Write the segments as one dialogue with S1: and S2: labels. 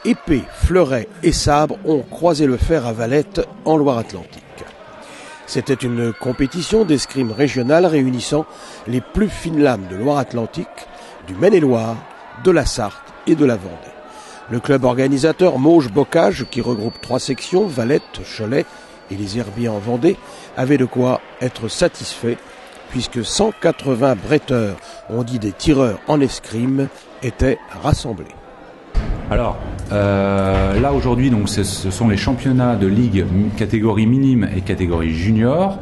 S1: Épée, fleuret et sabre ont croisé le fer à Valette en Loire-Atlantique. C'était une compétition d'escrime régionale réunissant les plus fines lames de Loire-Atlantique, du Maine-et-Loire, de la Sarthe et de la Vendée. Le club organisateur Mauges-Bocage, qui regroupe 3 sections, Valette, Cholet et les Herbiers en Vendée, avait de quoi être satisfait, puisque 180 bretteurs, on dit des tireurs en escrime, étaient rassemblés.
S2: Alors, là aujourd'hui, donc, ce sont les championnats de ligue catégorie minime et catégorie junior.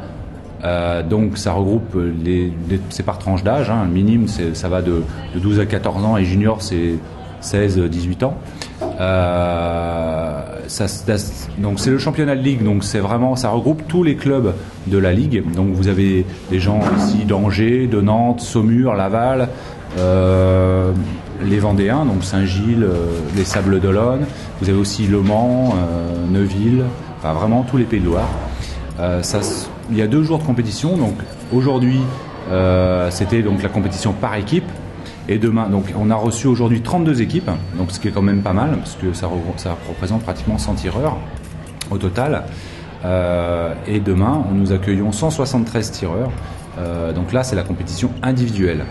S2: Donc ça regroupe c'est par tranche d'âge. Hein. Minime, ça va de 12 à 14 ans et junior, c'est 16-18 ans. Donc c'est le championnat de ligue, donc c'est vraiment, ça regroupe tous les clubs de la ligue. Donc vous avez des gens ici d'Angers, de Nantes, Saumur, Laval, les Vendéens, donc Saint-Gilles, les Sables d'Olonne. Vous avez aussi Le Mans, Neuville, enfin vraiment tous les Pays de Loire. Il y a 2 jours de compétition. Donc aujourd'hui, c'était donc la compétition par équipe. Et demain, donc on a reçu aujourd'hui 32 équipes, donc ce qui est quand même pas mal, parce que ça représente pratiquement 100 tireurs au total. Et demain, nous accueillons 173 tireurs. Donc là, c'est la compétition individuelle.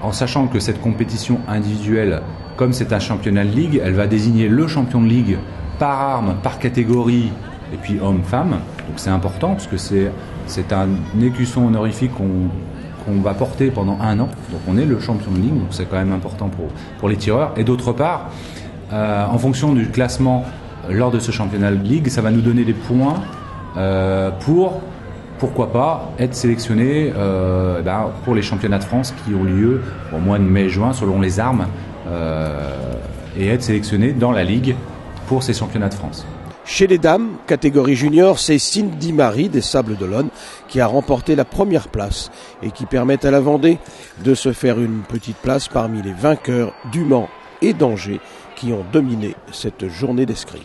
S2: En sachant que cette compétition individuelle, comme c'est un championnat de ligue, elle va désigner le champion de ligue par arme, par catégorie, et puis homme-femme. Donc c'est important, parce que c'est un écusson honorifique qu'on va porter pendant 1 an. Donc on est le champion de ligue, donc c'est quand même important pour les tireurs. Et d'autre part, en fonction du classement lors de ce championnat de ligue, ça va nous donner des points pourquoi pas être sélectionné pour les championnats de France qui ont lieu au mois de mai-juin selon les armes, et être sélectionné dans la ligue pour ces championnats de France.
S1: Chez les dames, catégorie junior, c'est Cindy Marie des Sables d'Olonne qui a remporté la première place et qui permet à la Vendée de se faire une petite place parmi les vainqueurs du Mans et d'Angers qui ont dominé cette journée d'escrime.